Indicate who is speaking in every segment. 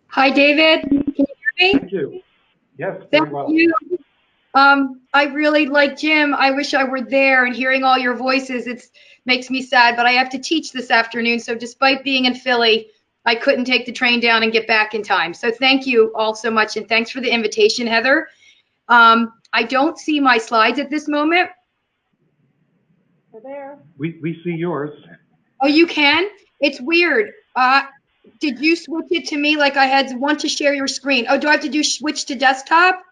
Speaker 1: Hi, David. Can you hear me?
Speaker 2: Thank you. Yes, very well.
Speaker 1: Thank you. I really like Jim. I wish I were there, and hearing all your voices, it makes me sad, but I have to teach this afternoon. So despite being in Philly, I couldn't take the train down and get back in time. So thank you all so much, and thanks for the invitation, Heather. I don't see my slides at this moment.
Speaker 3: They're there.
Speaker 2: We see yours.
Speaker 1: Oh, you can? It's weird. Did you switch it to me like I had want to share your screen? Oh, do I have to do switch to desktop?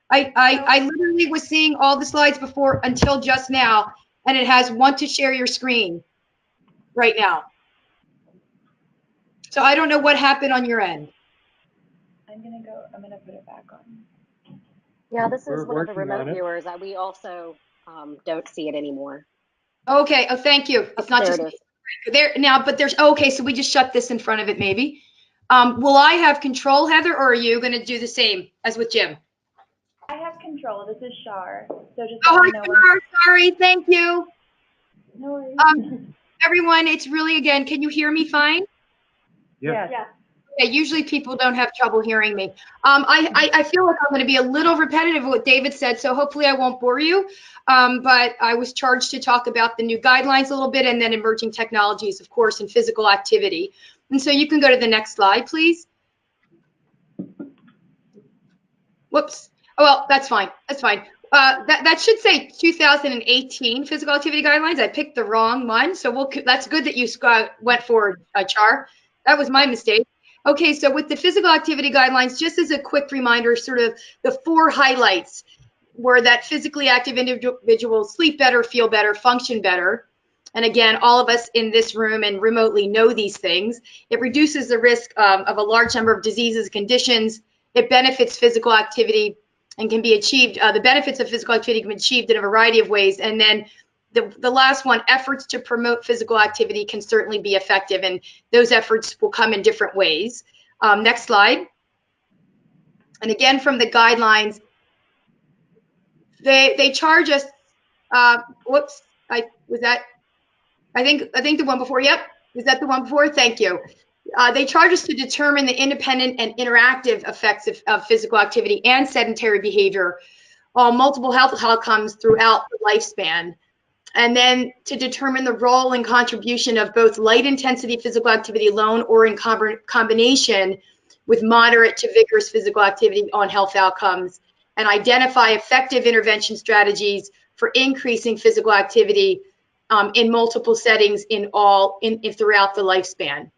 Speaker 1: I literally was seeing all the slides before until just now, and it has want to share your screen right now. So I don't know what happened on your end.
Speaker 3: I'm gonna put it back on.
Speaker 4: Yeah, this
Speaker 2: We're
Speaker 4: is one of the
Speaker 2: working on
Speaker 4: remote
Speaker 2: it.
Speaker 4: viewers. We also don't see it anymore.
Speaker 1: Okay. Oh, thank you. It's not
Speaker 4: There
Speaker 1: just
Speaker 4: it is.
Speaker 1: there now, but there's okay. So we just shut this in front of it, maybe. Will I have control, Heather, or are you going to do the same as with Jim?
Speaker 3: I have control. This is Shar. So just
Speaker 1: Oh,
Speaker 3: let
Speaker 1: hi,
Speaker 3: me know when.
Speaker 1: Shar. Sorry. Thank you.
Speaker 3: No worries.
Speaker 1: Everyone, it's really, again, can you hear me fine?
Speaker 2: Yes.
Speaker 3: Yeah.
Speaker 1: Yeah, usually people don't have trouble hearing me. I feel like I'm going to be a little repetitive of what David said, so hopefully I won't bore you. But I was charged to talk about the new guidelines a little bit and then emerging technologies, of course, and physical activity. And so you can go to the next slide, please. Whoops. Oh, well, that's fine. That's fine. That should say 2018 physical activity guidelines. I picked the wrong one, so that's good that you went forward, Char. That was my mistake. Okay, so with the physical activity guidelines, just as a quick reminder, sort of the 4 highlights were that physically active individuals sleep better, feel better, function better. And again, all of us in this room and remotely know these things. It reduces the risk of a large number of diseases, conditions. It benefits physical activity and can be achieved. The benefits of physical activity can be achieved in a variety of ways. And then the last one, efforts to promote physical activity can certainly be effective, and those efforts will come in different ways. Next slide. And again, from the guidelines, they charge us. Whoops, I think the one before. Yep, is that the one before? Thank you. They charge us to determine the independent and interactive effects of physical activity and sedentary behavior on multiple health outcomes throughout the lifespan. And then to determine the role and contribution of both light intensity physical activity alone or in combination with moderate to vigorous physical activity on health outcomes, and identify effective intervention strategies for increasing physical activity in multiple settings throughout the lifespan.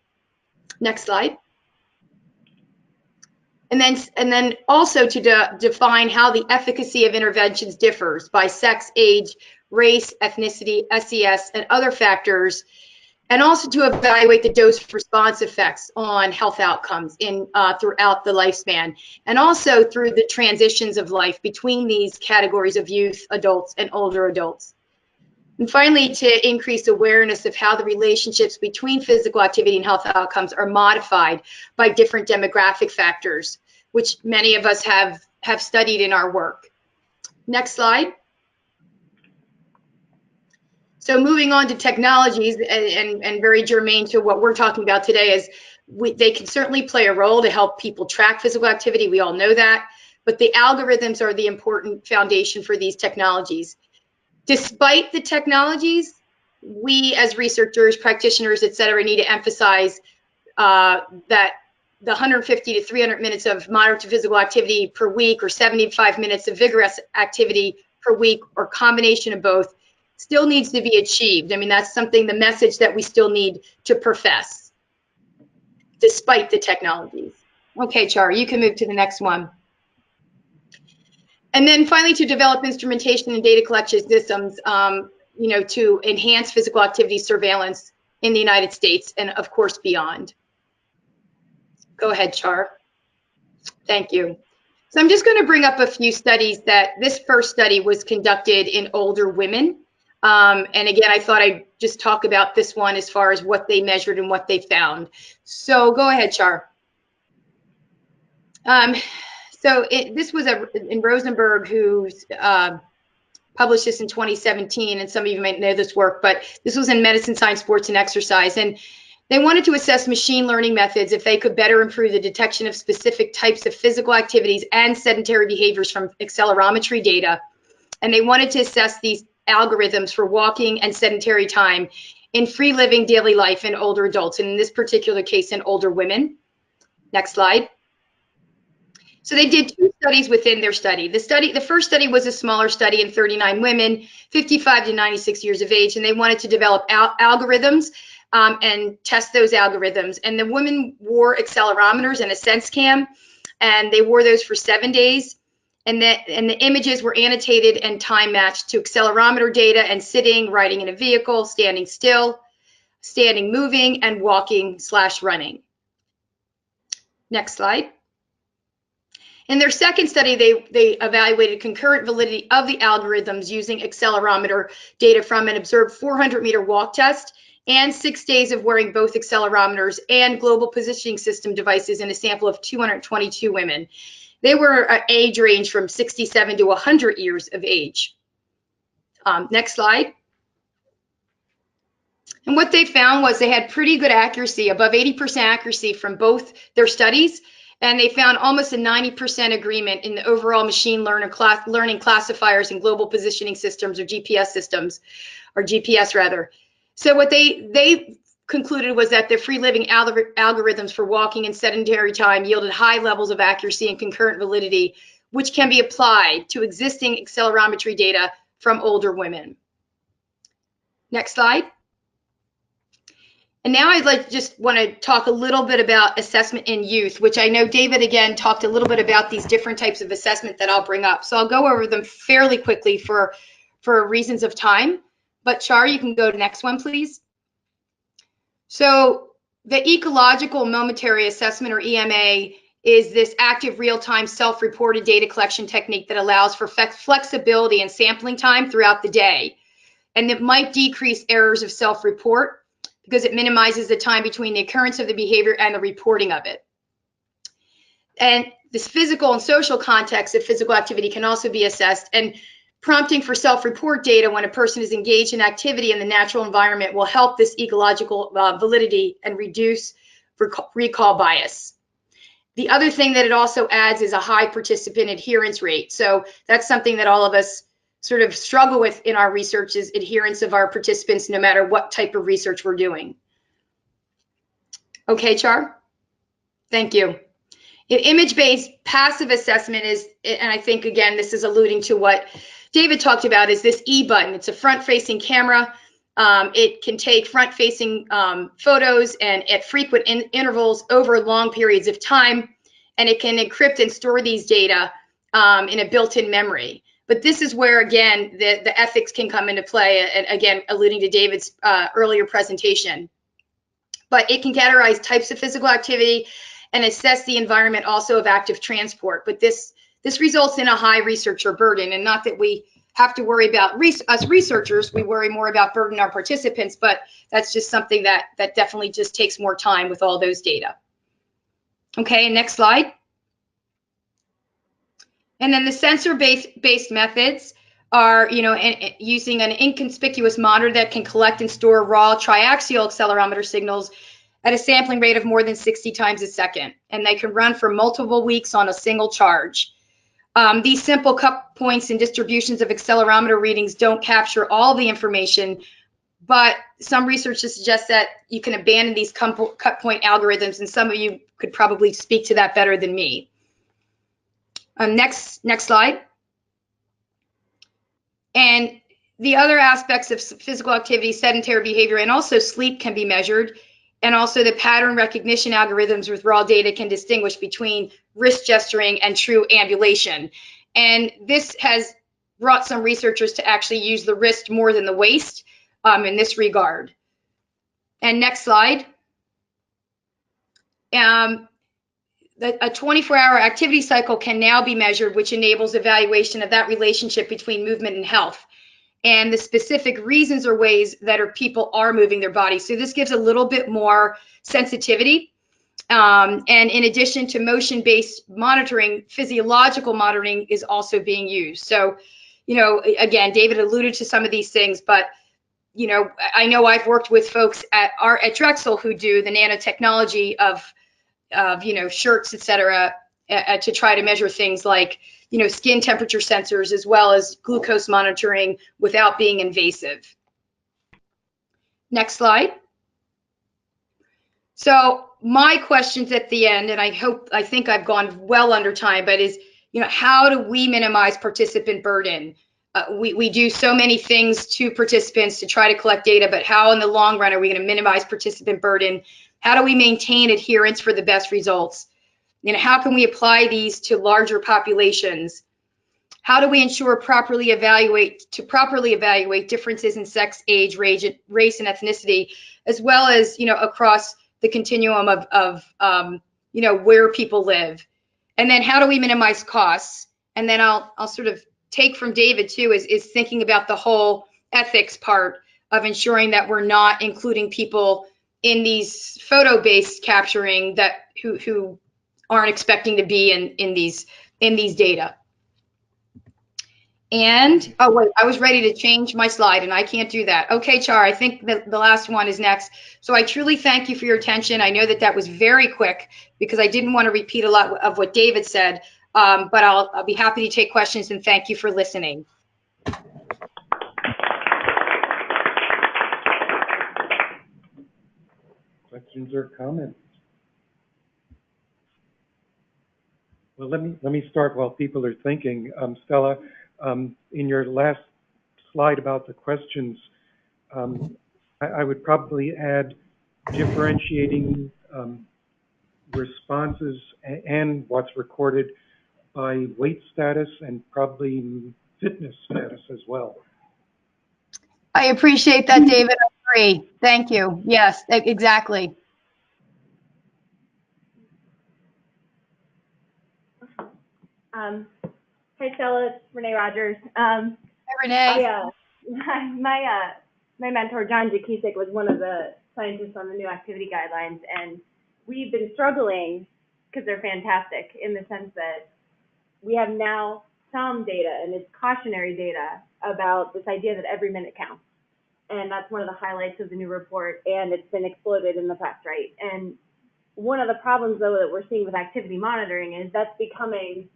Speaker 1: Next slide. And then also to define how the efficacy of interventions differs by sex, age, race, ethnicity, SES, and other factors, and also to evaluate the dose response effects on health outcomes throughout the lifespan, and also through the transitions of life between these categories of youth, adults, and older adults. And finally, to increase awareness of how the relationships between physical activity and health outcomes are modified by different demographic factors, which many of us have studied in our work. Next slide. So moving on to technologies, and very germane to what we're talking about today, is they can certainly play a role to help people track physical activity. We all know that, but the algorithms are the important foundation for these technologies. Despite the technologies, we as researchers, practitioners, et cetera, need to emphasize that the 150 to 300 minutes of moderate to physical activity per week or 75 minutes of vigorous activity per week or combination of both still needs to be achieved. I mean, that's something, the message that we still need to profess despite the technologies. Okay, Char, you can move to the next one. And then finally, to develop instrumentation and data collection systems, to enhance physical activity surveillance in the United States and, of course, beyond. Go ahead, Char. Thank you. So I'm just going to bring up a few studies that this first study was conducted in older women. And again, I thought I'd just talk about this one as far as what they measured and what they found. So go ahead, Char. So this was in Rosenberg, who published this in 2017, and some of you might know this work, but this was in Medicine, Science, Sports, and Exercise. And They wanted to assess machine learning methods if they could better improve the detection of specific types of physical activities and sedentary behaviors from accelerometry data. And they wanted to assess these algorithms for walking and sedentary time in free living daily life in older adults, and in this particular case, in older women. Next slide. So they did 2 studies within their study. The first study was a smaller study in 39 women, 55 to 96 years of age, and they wanted to develop algorithms and test those algorithms. And the women wore accelerometers and a sense cam, and they wore those for 7 days. And the images were annotated and time matched to accelerometer data and sitting, riding in a vehicle, standing still, standing moving, and walking/running. Next slide. In their second study, they evaluated concurrent validity of the algorithms using accelerometer data from an observed 400-meter walk test and 6 days of wearing both accelerometers and global positioning system devices in a sample of 222 women. They were an age range from 67 to 100 years of age. Next slide. And what they found was they had pretty good accuracy, above 80% accuracy from both their studies. And they found almost a 90% agreement in the overall machine learning classifiers and global positioning systems, or GPS systems, or GPS rather. So what they concluded was that the free living algorithms for walking and sedentary time yielded high levels of accuracy and concurrent validity, which can be applied to existing accelerometry data from older women. Next slide. And now I'd just want to talk a little bit about assessment in youth, which I know David again talked a little bit about these different types of assessment that I'll bring up. So I'll go over them fairly quickly for reasons of time. But Char, you can go to the next one, please. So the ecological momentary assessment, or EMA, is this active real-time self-reported data collection technique that allows for flexibility and sampling time throughout the day. And it might decrease errors of self-report because it minimizes the time between the occurrence of the behavior and the reporting of it. And this physical and social context of physical activity can also be assessed, and prompting for self-report data when a person is engaged in activity in the natural environment will help this ecological validity and reduce recall bias. The other thing that it also adds is a high participant adherence rate. So that's something that all of us sort of struggle with in our research, is adherence of our participants, no matter what type of research we're doing. Okay, Char? Thank you. An image-based passive assessment is, and I think, again, this is alluding to what David talked about, is this E button. It's a front-facing camera. It can take front-facing photos and at frequent intervals over long periods of time, and it can encrypt and store these data in a built-in memory. But this is where, again, the ethics can come into play, and again, alluding to David's earlier presentation. But it can categorize types of physical activity and assess the environment also of active transport. But this results in a high researcher burden, and not that we have to worry about us researchers, we worry more about burden our participants, but that's just something that definitely just takes more time with all those data. Okay, next slide. And then the sensor-based methods are, using an inconspicuous monitor that can collect and store raw triaxial accelerometer signals at a sampling rate of more than 60 times a second, and they can run for multiple weeks on a single charge. These simple cut points and distributions of accelerometer readings don't capture all the information, but some research suggests that you can abandon these cut point algorithms, and some of you could probably speak to that better than me. Next slide. And the other aspects of physical activity, sedentary behavior, and also sleep can be measured. And also the pattern recognition algorithms with raw data can distinguish between wrist gesturing and true ambulation. And this has brought some researchers to actually use the wrist more than the waist in this regard. And next slide. A 24-hour activity cycle can now be measured, which enables evaluation of that relationship between movement and health, and the specific reasons or ways that people are moving their bodies. So this gives a little bit more sensitivity. And in addition to motion-based monitoring, physiological monitoring is also being used. So, again, David alluded to some of these things, but you know, I know I've worked with folks at Drexel who do the nanotechnology of you know, shirts, et cetera, to try to measure things like, you know, skin temperature sensors as well as glucose monitoring without being invasive. Next slide. So my questions at the end, and I think I've gone well under time, but is, you know, how do we minimize participant burden? We do so many things to participants to try to collect data, but how in the long run are we going to minimize participant burden? How do we maintain adherence for the best results? You know, how can we apply these to larger populations? How do we ensure properly evaluate differences in sex, age, race, and ethnicity, as well as, you know, across the continuum of you know, where people live? And then how do we minimize costs? And then I'll sort of take from David too, is thinking about the whole ethics part of ensuring that we're not including people in these photo-based capturing that who aren't expecting to be in these data. And, oh wait, I was ready to change my slide and I can't do that. Okay, Char, I think the last one is next. So I truly thank you for your attention. I know that was very quick because I didn't want to repeat a lot of what David said, but I'll be happy to take questions, and thank you for listening.
Speaker 2: Questions or comments? Well, let me start while people are thinking. Stella, in your last slide about the questions, I would probably add differentiating responses and what's recorded by weight status and probably fitness status as well.
Speaker 1: I appreciate that, David. I agree. Thank you. Yes, exactly.
Speaker 3: Hey Stella, it's Renee Rogers.
Speaker 1: Hi, Renee.
Speaker 3: My mentor, John Jakisik, was one of the scientists on the new activity guidelines, and we've been struggling because they're fantastic in the sense that we have now some data, and it's cautionary data, about this idea that every minute counts. And that's one of the highlights of the new report, and it's been exploded in the press, right? And one of the problems, though, that we're seeing with activity monitoring is that's becoming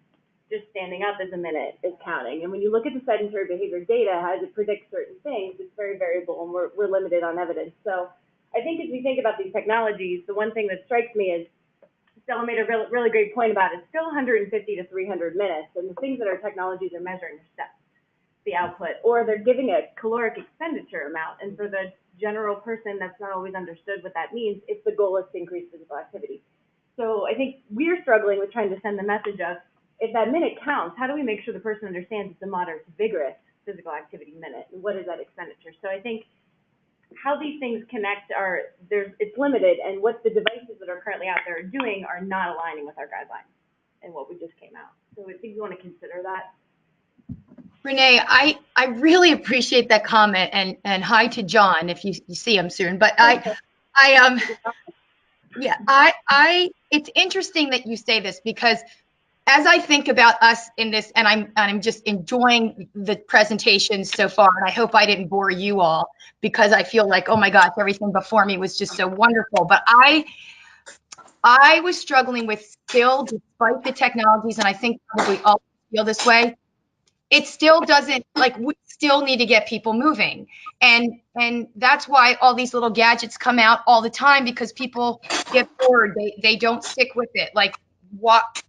Speaker 3: just standing up as a minute is counting. And when you look at the sedentary behavior data, as it predicts certain things, it's very variable, and we're limited on evidence. So I think as we think about these technologies, the one thing that strikes me is Stella made a really great point about it. It's still 150 to 300 minutes, and the things that our technologies are measuring are steps, the output, or they're giving a caloric expenditure amount. And for the general person, that's not always understood what that means. If the goal is to increase physical activity. So I think we're struggling with trying to send the message of, if that minute counts, how do we make sure the person understands it's a moderate to vigorous physical activity minute, and what is that expenditure? So I think how these things connect it's limited, and what the devices that are currently out there are doing are not aligning with our guidelines and what we just came out. So I think you want to consider that.
Speaker 1: Renee, I really appreciate that comment, and hi to John if you see him soon. But it's interesting that you say this, because as I think about us in this, and I'm just enjoying the presentation so far, and I hope I didn't bore you all, because I feel like, oh my gosh, everything before me was just so wonderful. But I was struggling with still, despite the technologies, and I think probably all feel this way, it still doesn't, like, we still need to get people moving. And that's why all these little gadgets come out all the time, because people get bored. They don't stick with it. Like, what?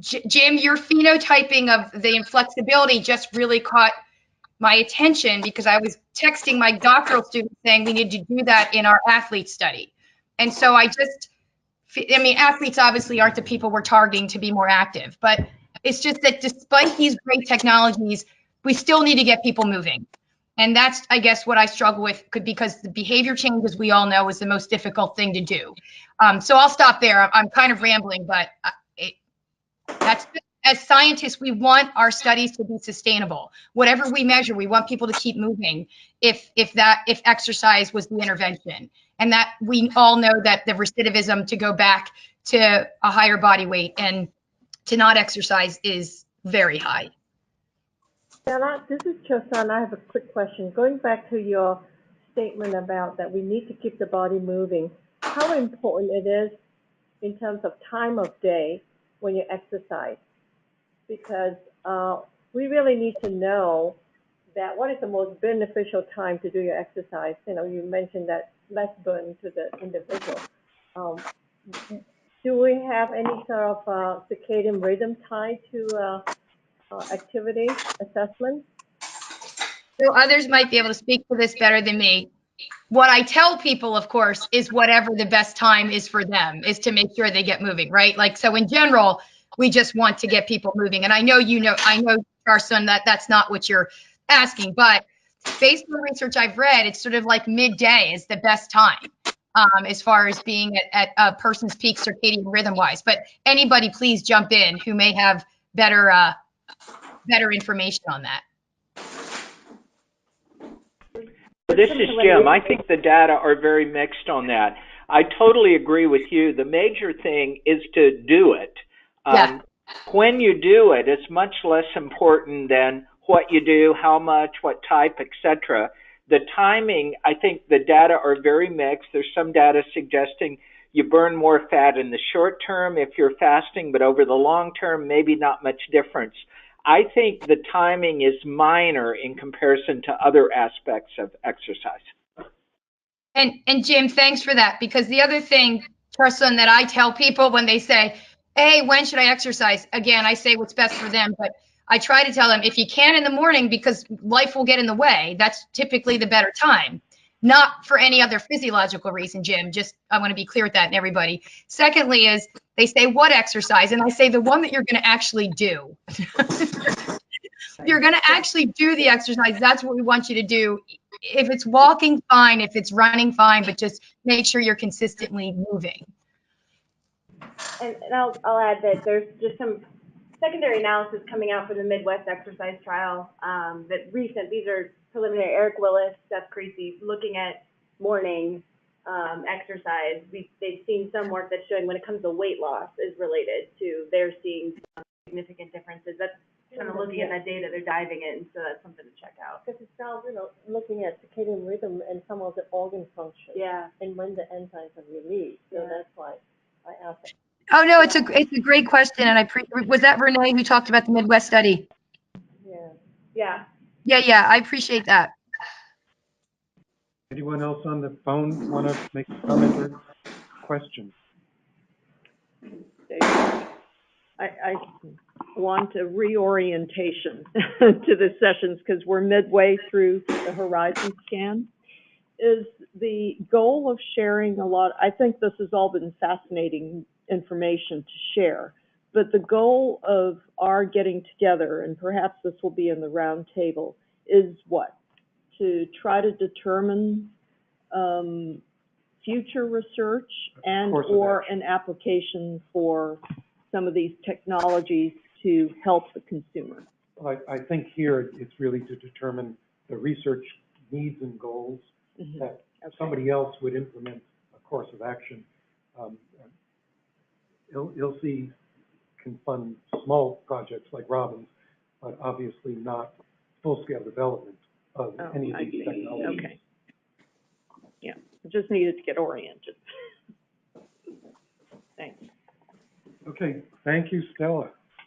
Speaker 1: Jim, your phenotyping of the inflexibility just really caught my attention, because I was texting my doctoral students saying we need to do that in our athlete study. And so I mean, athletes obviously aren't the people we're targeting to be more active, but it's just that despite these great technologies, we still need to get people moving. And that's, I guess, what I struggle with, because the behavior change, as we all know, is the most difficult thing to do. So I'll stop there. I'm kind of rambling, but as scientists, we want our studies to be sustainable. Whatever we measure, we want people to keep moving if exercise was the intervention. And that we all know that the recidivism to go back to a higher body weight and to not exercise is very high.
Speaker 5: Stella, this is Chosan. I have a quick question. Going back to your statement about that we need to keep the body moving, how important it is in terms of time of day when you exercise? Because we really need to know that what is the most beneficial time to do your exercise. You know, you mentioned that less burden to the individual. Um, do we have any sort of circadian rhythm tied to activity assessment?
Speaker 1: So others might be able to speak to this better than me. What I tell people, of course, is whatever the best time is for them, is to make sure they get moving, right? Like, so in general, we just want to get people moving. And I know, Carson, that that's not what you're asking, but based on the research I've read, it's sort of like midday is the best time as far as being at a person's peak circadian rhythm wise. But anybody, please jump in who may have better information on that.
Speaker 6: This is Jim. I think the data are very mixed on that. I totally agree with you. The major thing is to do it.
Speaker 1: Yeah.
Speaker 6: When you do it, it's much less important than what you do, how much, what type, etc. The timing, I think the data are very mixed. There's some data suggesting you burn more fat in the short term if you're fasting, but over the long term, maybe not much difference. I think the timing is minor in comparison to other aspects of exercise.
Speaker 1: And Jim, thanks for that, because the other thing, Carson, that I tell people when they say, hey, when should I exercise? Again, I say what's best for them, but I try to tell them if you can in the morning, because life will get in the way, that's typically the better time. Not for any other physiological reason, Jim. Just, I want to be clear with that and everybody. Secondly is they say, what exercise? And I say the one that you're going to actually do. You're going to actually do the exercise. That's what we want you to do. If it's walking, fine. If it's running, fine. But just make sure you're consistently moving.
Speaker 3: And I'll add that there's just some secondary analysis coming out for the Midwest exercise trial. These are preliminary. Eric Willis, Seth Creasy, looking at morning exercise. They've seen some work that's showing when it comes to weight loss is related to they're seeing significant differences. That's kind of looking at that data they're diving in, so that's something to check out.
Speaker 5: Because it's now, looking at circadian rhythm and some of the organ function.
Speaker 3: Yeah.
Speaker 5: And when the enzymes are released. So that's why I asked.
Speaker 1: Oh no, it's a great question, and was that Renee who talked about the Midwest study?
Speaker 3: Yeah.
Speaker 1: Yeah. I appreciate that.
Speaker 2: Anyone else on the phone want to make a comment or question?
Speaker 7: I want a reorientation to the sessions because we're midway through the horizon scan. Is the goal of sharing a lot? I think this has all been fascinating information to share, but the goal of our getting together, and perhaps this will be in the round table, is what? To try to determine future research and or an application for some of these technologies to help the consumer.
Speaker 2: Well, I think here it's really to determine the research needs and goals that somebody else would implement a course of action. ILSI can fund small projects like Robin's, but obviously not full-scale development of any of these technologies.
Speaker 7: Okay. Yeah, just needed to get oriented. Thanks.
Speaker 2: Okay, thank you, Stella.